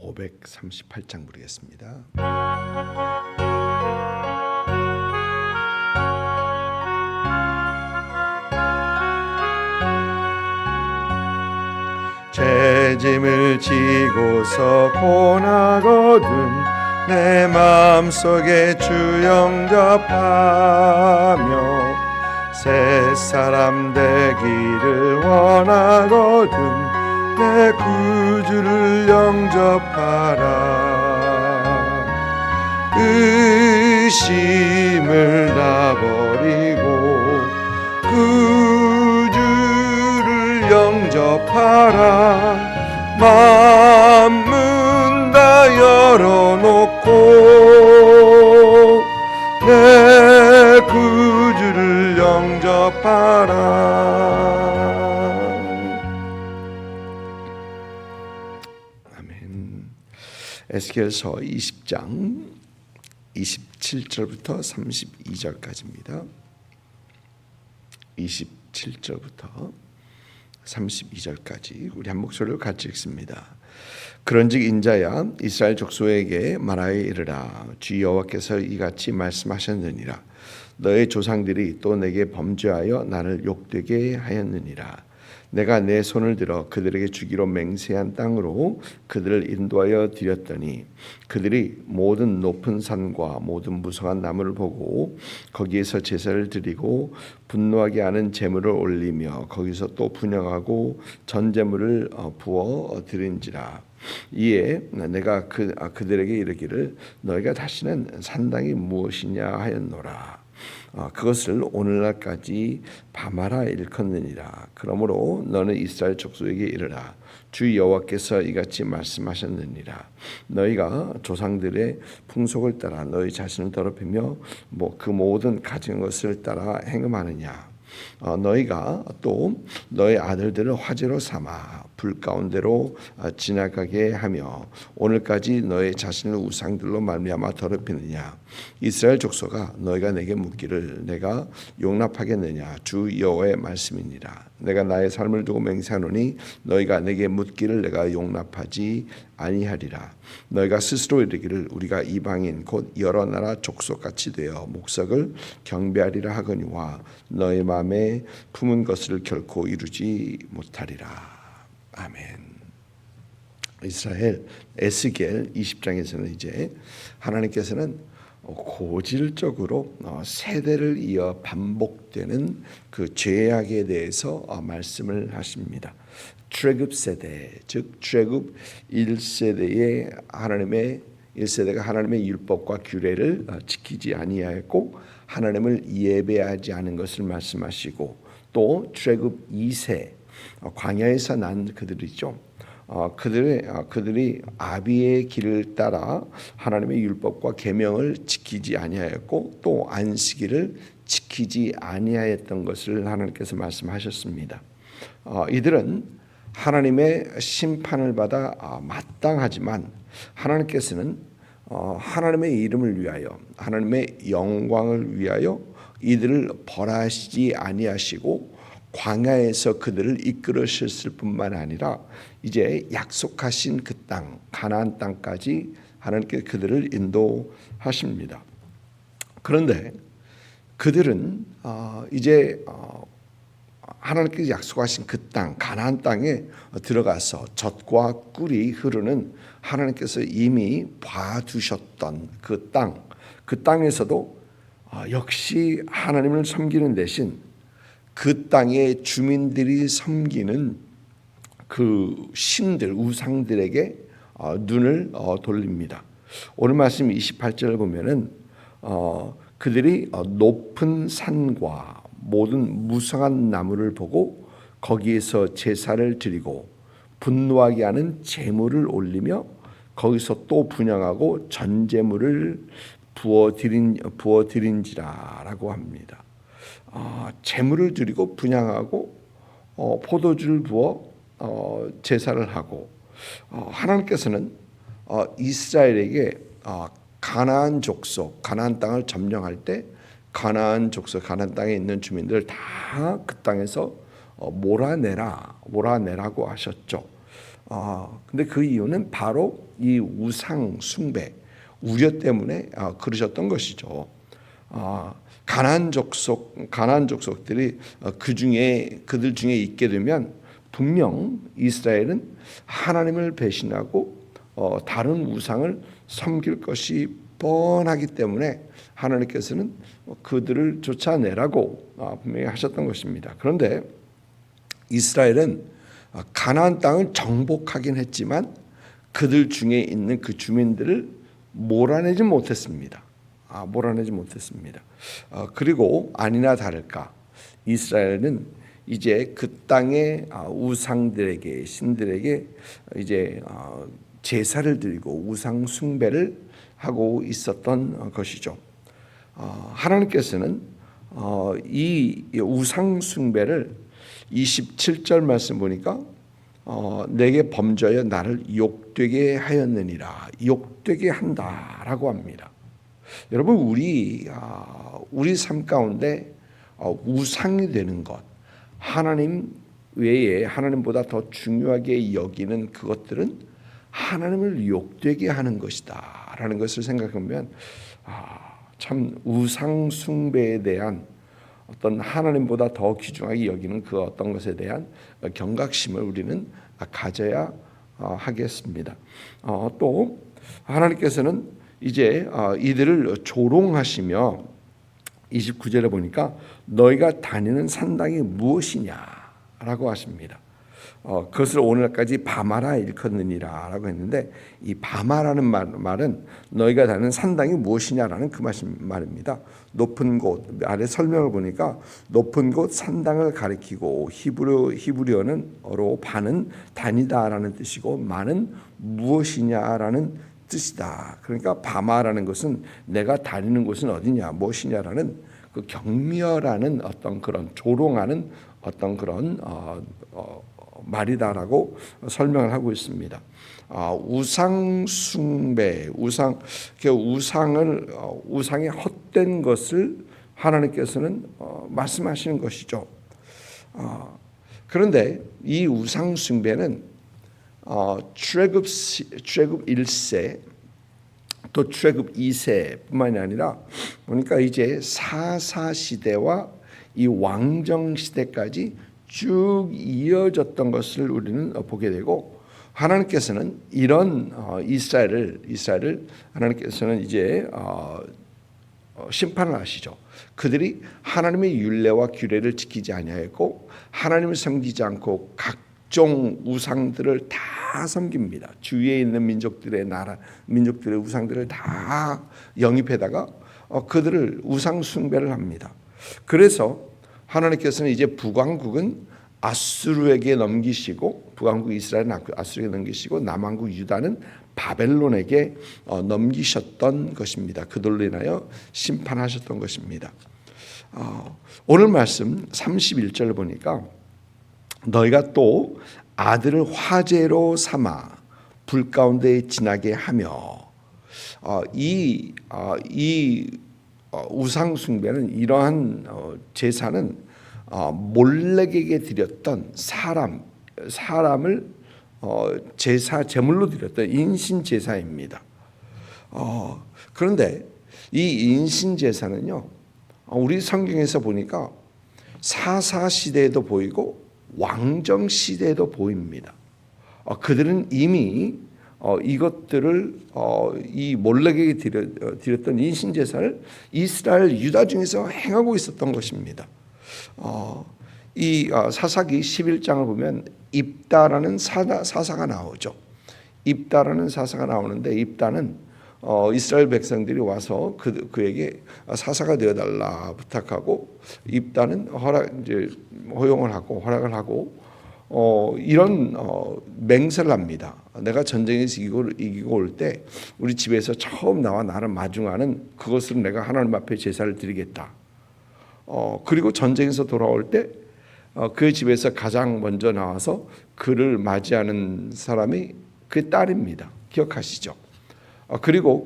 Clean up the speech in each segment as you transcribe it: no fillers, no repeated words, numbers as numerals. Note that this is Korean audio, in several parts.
538장 부르겠습니다. 제 짐을 지고서 고나거든 내 마음속에 주 영접하며 새 사람 되기를 원하거든 내 구주를 영접하라. 의심을 다 버리고 구주를 영접하라. 만문 다 열어놓고 내 구주를 영접하라. 아멘. 에스겔서 20장 27절부터 32절까지입니다. 27절부터 32절까지 우리 한 목소리로 같이 읽습니다. 그런즉 인자야 이스라엘 족속에게 말하여 이르라. 주 여호와께서 이같이 말씀하셨느니라. 너의 조상들이 또 내게 범죄하여 나를 욕되게 하였느니라. 내가 내 손을 들어 그들에게 주기로 맹세한 땅으로 그들을 인도하여 드렸더니 그들이 모든 높은 산과 모든 무성한 나무를 보고 거기에서 제사를 드리고 분노하게 하는 제물을 올리며 거기서 또 분향하고 전제물을 부어 드린지라. 이에 내가 그들에게 이르기를 너희가 다시는 산당이 무엇이냐 하였노라. 그것을 오늘날까지 밤하라 일컫느니라. 그러므로 너는 이스라엘 족속에게 이르라. 주 여호와께서 이같이 말씀하셨느니라. 너희가 조상들의 풍속을 따라 너희 자신을 더럽히며 그 모든 가진 것을 따라 행음하느냐. 너희가 또 너희 아들들을 화제로 삼아 불 가운데로 지나가게 하며 오늘까지 너희 자신을 우상들로 말미암아 더럽히느냐. 이스라엘 족속아 너희가 내게 묻기를 내가 용납하겠느냐. 주 여호와의 말씀이니라. 내가 나의 삶을 두고 맹세하노니 너희가 내게 묻기를 내가 용납하지 아니하리라. 너희가 스스로 이르기를 우리가 이방인 곧 여러 나라 족속같이 되어 목석을 경배하리라 하거니와 너희 마음에 품은 것을 결코 이루지 못하리라. 아멘. 이스라엘 에스겔 20장에서는 이제 하나님께서는 고질적으로 세대를 이어 반복되는 그 죄악에 대해서 말씀을 하십니다. 출애굽 세대, 즉 출애굽 1세대의 하나님의 1세대가 하나님의 율법과 규례를 지키지 아니하였고 하나님을 예배하지 않은 것을 말씀하시고 또 출애굽 2세 광야에서 난 그들이죠. 그들이 아비의 길을 따라 하나님의 율법과 계명을 지키지 아니하였고 또 안식일을 지키지 아니하였던 것을 하나님께서 말씀하셨습니다. 이들은 하나님의 심판을 받아 마땅하지만 하나님께서는 하나님의 이름을 위하여 하나님의 영광을 위하여 이들을 벌하시지 아니하시고 광야에서 그들을 이끌으셨을 뿐만 아니라 이제 약속하신 그 땅 가나안 땅까지 하나님께 그들을 인도하십니다. 그런데 그들은 이제 하나님께서 약속하신 그 땅 가나안 땅에 들어가서 젖과 꿀이 흐르는 하나님께서 이미 봐두셨던 그 땅에서도 역시 하나님을 섬기는 대신 그 땅의 주민들이 섬기는 그 신들 우상들에게 눈을 돌립니다. 오늘 말씀 28절을 보면은 그들이 높은 산과 모든 무성한 나무를 보고 거기에서 제사를 드리고 분노하게 하는 제물을 올리며 거기서 또 분향하고 전제물을 부어드린지라라고 합니다. 제물을 드리고 분향하고 포도주를 부어 제사를 하고 하나님께서는 이스라엘에게 가나안 족속 가나안 땅을 점령할 때 가나안 족속 가나안 땅에 있는 주민들 다 그 땅에서 몰아내라고 하셨죠. 근데 그 이유는 바로 이 우상 숭배, 우려 때문에 그러셨던 것이죠. 가나안 족속들이 그들 중에 있게 되면 분명 이스라엘은 하나님을 배신하고 다른 우상을 섬길 것이 뻔하기 때문에 하나님께서는 그들을 쫓아내라고 분명히 하셨던 것입니다. 그런데 이스라엘은 가나안 땅을 정복하긴 했지만 그들 중에 있는 그 주민들을 몰아내지 못했습니다. 그리고 아니나 다를까 이스라엘은 이제 그 땅의 우상들에게, 신들에게 이제 제사를 드리고 우상 숭배를 하고 있었던 것이죠. 하나님께서는 이 우상 숭배를 27절 말씀 보니까 내게 범죄하여 나를 욕되게 하였느니라, 욕되게 한다라고 합니다. 여러분, 우리 삶 가운데 우상이 되는 것, 하나님 외에 하나님보다 더 중요하게 여기는 그것들은 하나님을 욕되게 하는 것이다 라는 것을 생각하면 참 우상 숭배에 대한 어떤 하나님보다 더 귀중하게 여기는 그 어떤 것에 대한 경각심을 우리는 가져야 하겠습니다. 또 하나님께서는 이제 이들을 조롱하시며 29절에 보니까 너희가 다니는 산당이 무엇이냐라고 하십니다. 그것을 오늘까지 바마라 일컫느니라라고 했는데 이 바마라는 말은 너희가 다니는 산당이 무엇이냐라는 그 말입니다. 높은 곳, 아래 설명을 보니까 높은 곳 산당을 가리키고 히브리어로 바는 다니다라는 뜻이고 마는 무엇이냐라는 뜻이다. 그러니까 바마라는 것은 내가 다니는 곳은 어디냐, 무엇이냐라는 그 경멸하는 어떤 그런 조롱하는 어떤 그런 말이다라고 설명을 하고 있습니다. 우상 숭배, 우상의 헛된 것을 하나님께서는 말씀하시는 것이죠. 그런데 이 우상 숭배는 출애굽 1세 또 출애굽 2세뿐만이 아니라 보니까 이제 사사 시대와 이 왕정 시대까지 쭉 이어졌던 것을 우리는 보게 되고 하나님께서는 이런 이스라엘을 하나님께서는 이제 심판을 하시죠. 그들이 하나님의 율례와 규례를 지키지 아니하였고 하나님을 섬기지 않고 각종 우상들을 다 섬깁니다. 주위에 있는 민족들의 우상들을 다 영입해다가 그들을 우상 숭배를 합니다. 그래서 하나님께서는 이제 북왕국은 아수르에게 넘기시고 북왕국 이스라엘은 아수르에게 넘기시고 남왕국 유다는 바벨론에게 넘기셨던 것입니다. 그들로 인하여 심판하셨던 것입니다. 오늘 말씀 31절 보니까 너희가 또 아들을 화제로 삼아 불 가운데 지나게 하며 이 우상 숭배는 이러한 제사는 몰렉에게 드렸던 사람을 제물로 드렸던 인신 제사입니다. 그런데 이 인신 제사는요, 우리 성경에서 보니까 사사 시대에도 보이고 왕정 시대에도 보입니다. 그들은 이미 이것들을 이 몰렉에게 드렸던 인신 제사를 이스라엘 유다 중에서 행하고 있었던 것입니다. 이 사사기 11장을 보면 입다라는 사사가 나오죠. 입다라는 사사가 나오는데 입다는 이스라엘 백성들이 와서 그에게 사사가 되어달라 부탁하고 입다는 허락을 하고 이런 맹세를 합니다. 내가 전쟁에서 이기고 올 때 우리 집에서 처음 나와 나를 마중하는 그것을 내가 하나님 앞에 제사를 드리겠다. 그리고 전쟁에서 돌아올 때 그 집에서 가장 먼저 나와서 그를 맞이하는 사람이 그 딸입니다. 기억하시죠? 그리고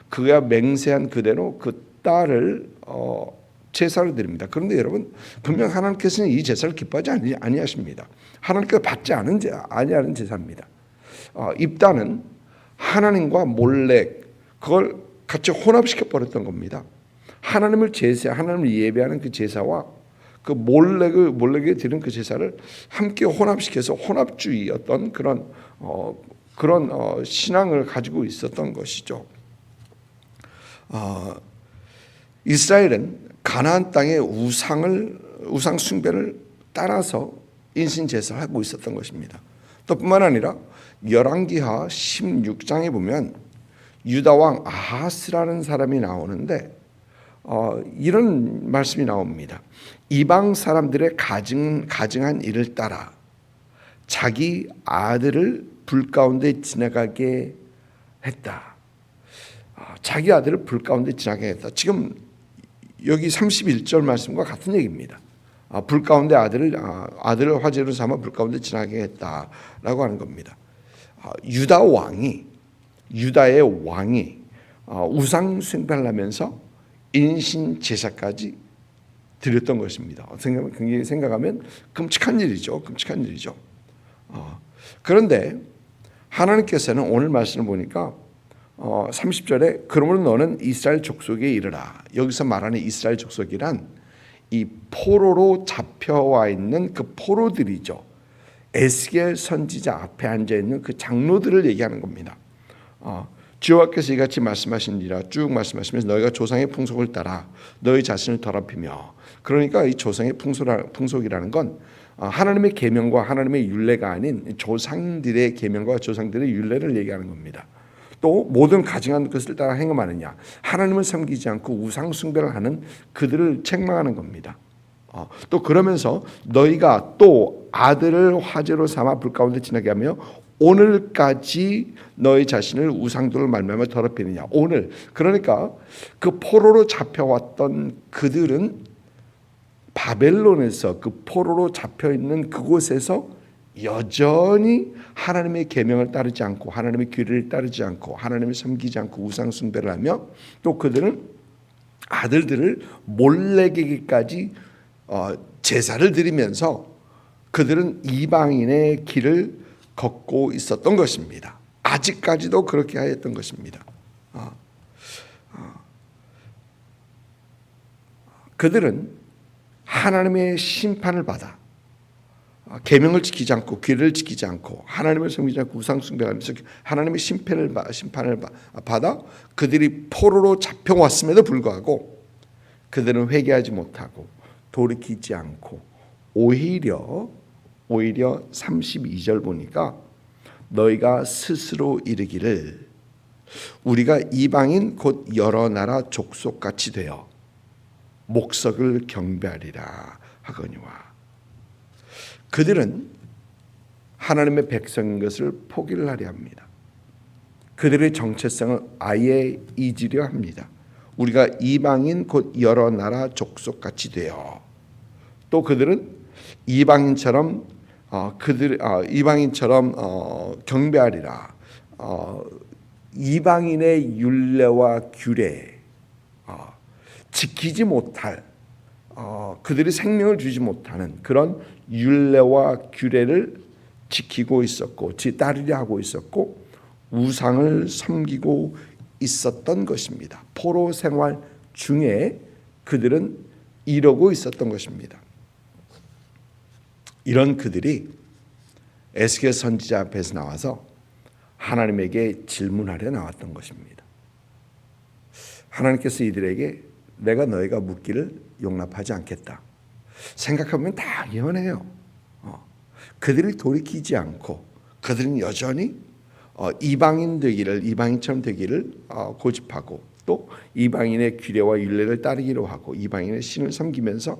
그가 맹세한 그대로 그 딸을 제사를 드립니다. 그런데 여러분, 분명 하나님께서는 이 제사를 기뻐하지 아니하십니다. 하나님께서 받지 아니하는 제사입니다. 입단은 하나님과 몰렉, 그걸 같이 혼합시켜 버렸던 겁니다. 하나님을 예배하는 그 제사와 그 몰렉에 드린 그 제사를 함께 혼합시켜서 혼합주의였던 그런 신앙을 가지고 있었던 것이죠. 이스라엘은 가나안 땅의 우상 숭배를 따라서 인신 제사를 하고 있었던 것입니다. 또 뿐만 아니라 열왕기하 16장에 보면 유다 왕 아하스라는 사람이 나오는데 이런 말씀이 나옵니다. 이방 사람들의 가증한 일을 따라 자기 아들을 불 가운데 지나가게 했다. 자기 아들을 불 가운데 지나가게 했다. 지금 여기 31절 말씀과 같은 얘기입니다. 불 가운데 아들을 화제로 삼아 불 가운데 지나가게 했다라고 하는 겁니다. 유다의 왕이 우상 숭배를 하면서 인신 제사까지 드렸던 것입니다. 굉장히 생각하면 끔찍한 일이죠. 그런데 하나님께서는 오늘 말씀을 보니까 30절에 그러므로 너는 이스라엘 족속에 이르라. 여기서 말하는 이스라엘 족속이란 이 포로로 잡혀와 있는 그 포로들이죠. 에스겔 선지자 앞에 앉아 있는 그 장로들을 얘기하는 겁니다. 주여와께서 이같이 말씀하시니라 쭉 말씀하시면서 너희가 조상의 풍속을 따라 너희 자신을 더럽히며, 그러니까 이 조상의 풍속이라는 건 하나님의 계명과 하나님의 율례가 아닌 조상들의 계명과 조상들의 율례를 얘기하는 겁니다. 또 모든 가증한 것을 따라 행함하느냐, 하나님을 섬기지 않고 우상 숭배를 하는 그들을 책망하는 겁니다. 또 그러면서 너희가 또 아들을 화제로 삼아 불 가운데 지나게 하며 오늘까지 너희 자신을 우상들을 말미암아 더럽히느냐. 오늘, 그러니까 그 포로로 잡혀왔던 그들은 바벨론에서 그 포로로 잡혀있는 그곳에서 여전히 하나님의 계명을 따르지 않고 하나님의 규례를 따르지 않고 하나님을 섬기지 않고 우상 숭배를 하며, 또 그들은 아들들을 몰래게까지 제사를 드리면서 그들은 이방인의 길을 걷고 있었던 것입니다. 아직까지도 그렇게 하였던 것입니다. 그들은 하나님의 심판을 받아 계명을 지키지 않고 규례를 지키지 않고 하나님을 섬기지 않고 우상 숭배하면서 하나님의 심판을 받아 그들이 포로로 잡혀왔음에도 불구하고 그들은 회개하지 못하고 돌이키지 않고 오히려 32절 보니까 너희가 스스로 이르기를 우리가 이방인 곧 여러 나라 족속같이 되어 목석을 경배하리라 하거니와. 그들은 하나님의 백성인 것을 포기를 하려 합니다. 그들의 정체성을 아예 잊으려 합니다. 우리가 이방인 곧 여러 나라 족속같이 되어, 또 그들은 이방인처럼 경배하리라. 이방인의 율례와 규례 지키지 못할, 그들이 생명을 주지 못하는 그런 율례와 규례를 지키고 있었고 따르려 하고 있었고 우상을 섬기고 있었던 것입니다. 포로 생활 중에 그들은 이러고 있었던 것입니다. 이런 그들이 에스겔 선지자 앞에서 나와서 하나님에게 질문하려 나왔던 것입니다. 하나님께서 이들에게 내가 너희가 묻기를 용납하지 않겠다. 생각하면 당연해요. 그들이 돌이키지 않고 그들은 여전히 이방인처럼 되기를 고집하고 또 이방인의 규례와 율례를 따르기로 하고 이방인의 신을 섬기면서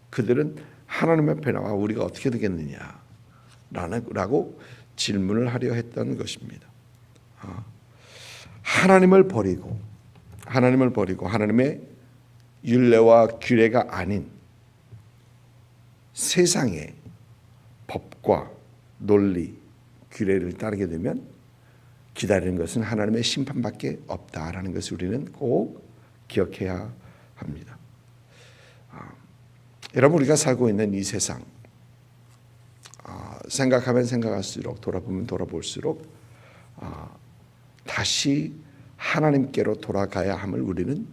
그들은 하나님 앞에 나와 우리가 어떻게 되겠느냐라고 질문을 하려 했던 것입니다. 하나님을 버리고 하나님의 율례와 규례가 아닌 세상의 법과 논리, 규례를 따르게 되면 기다리는 것은 하나님의 심판밖에 없다라는 것을 우리는 꼭 기억해야 합니다. 여러분, 우리가 살고 있는 이 세상, 생각하면 생각할수록, 돌아보면 돌아볼수록 다시 하나님께로 돌아가야 함을 우리는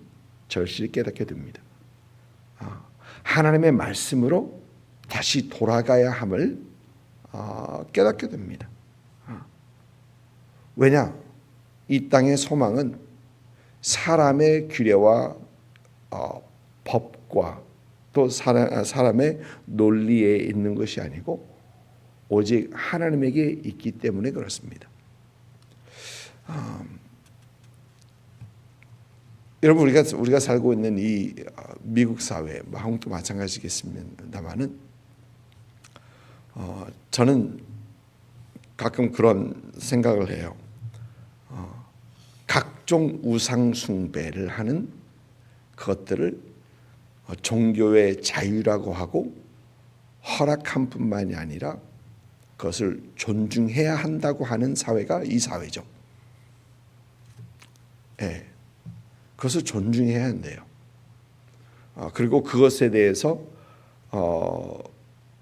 절실히 깨닫게 됩니다. 하나님의 말씀으로 다시 돌아가야 함을 깨닫게 됩니다. 왜냐? 이 땅의 소망은 사람의 규례와 법과 또 사람의 논리에 있는 것이 아니고 오직 하나님에게 있기 때문에 그렇습니다. 여러분, 우리가 살고 있는 이 미국 사회, 한국도 마찬가지겠습니다만은 저는 가끔 그런 생각을 해요. 각종 우상 숭배를 하는 것들을 종교의 자유라고 하고 허락한 뿐만이 아니라 그것을 존중해야 한다고 하는 사회가 이 사회죠. 예, 그것을 존중해야 한대요. 그리고 그것에 대해서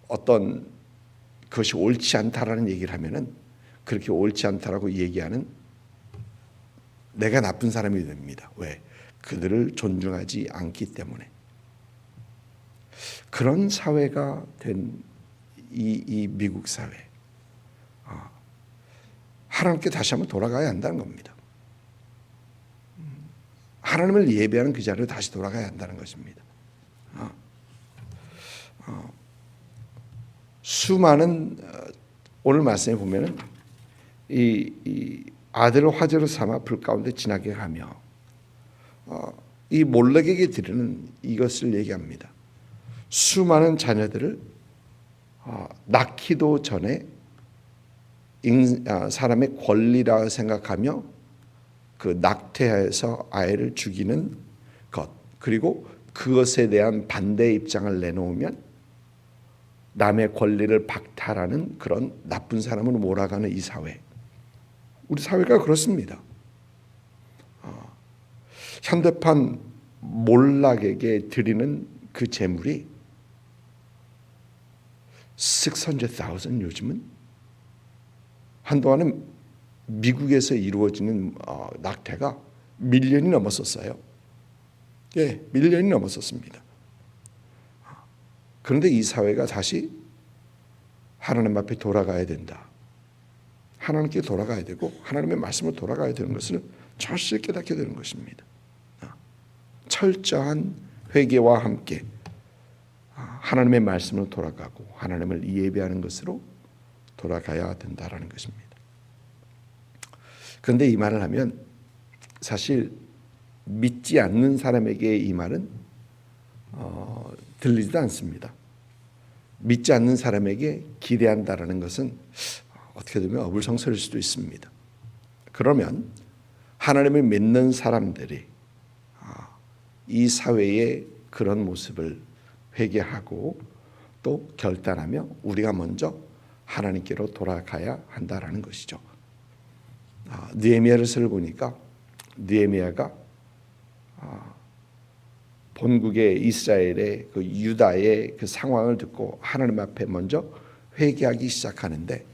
어떤 그것이 옳지 않다라는 얘기를 하면은 그렇게 옳지 않다라고 얘기하는 내가 나쁜 사람이 됩니다. 왜? 그들을 존중하지 않기 때문에. 그런 사회가 된 이 미국 사회, 하나님께 다시 한번 돌아가야 한다는 겁니다. 하나님을 예배하는 그 자리로 다시 돌아가야 한다는 것입니다. 수많은 오늘 말씀에 보면은 이 아들을 화제로 삼아 불 가운데 지나게 하며 이 몰렉에게 드리는 이것을 얘기합니다. 수많은 자녀들을 낳기도 전에 사람의 권리라 생각하며 그 낙태해서 아이를 죽이는 것, 그리고 그것에 대한 반대 입장을 내놓으면 남의 권리를 박탈하는 그런 나쁜 사람으로 몰아가는 이 사회, 우리 사회가 그렇습니다. 현대판 몰락에게 드리는 그 재물이 600,000 요즘은 한동안은 미국에서 이루어지는 낙태가 1,000,000이 넘었었어요. 예, 1,000,000이 넘었었습니다. 그런데 이 사회가 다시 하나님 앞에 돌아가야 된다. 하나님께 돌아가야 되고 하나님의 말씀으로 돌아가야 되는 것을 절실히 깨닫게 되는 것입니다. 철저한 회개와 함께 하나님의 말씀으로 돌아가고 하나님을 예배하는 것으로 돌아가야 된다라는 것입니다. 그런데 이 말을 하면 사실 믿지 않는 사람에게 이 말은 들리지도 않습니다. 믿지 않는 사람에게 기대한다라는 것은 어떻게 보면 어불성설일 수도 있습니다. 그러면 하나님을 믿는 사람들이 이 사회의 그런 모습을 회개하고 또 결단하며 우리가 먼저 하나님께로 돌아가야 한다라는 것이죠. 느헤미야를 보니까 느헤미야가 본국의 이스라엘의 그 유다의 그 상황을 듣고 하나님 앞에 먼저 회개하기 시작하는데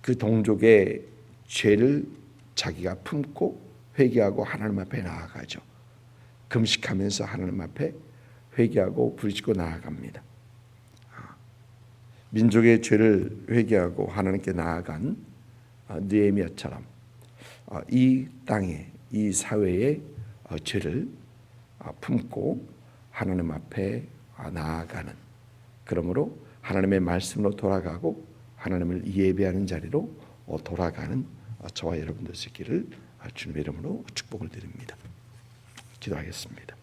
그 동족의 죄를 자기가 품고 회개하고 하나님 앞에 나아가죠. 금식하면서 하나님 앞에 회개하고 부르짖고 나아갑니다. 민족의 죄를 회개하고 하나님께 나아간 느헤미야처럼 이 땅에 이 사회의 죄를 품고 하나님 앞에 나아가는, 그러므로 하나님의 말씀으로 돌아가고 하나님을 예배하는 자리로 돌아가는 저와 여러분들 수 있기를 주님의 이름으로 축복을 드립니다. 기도하겠습니다.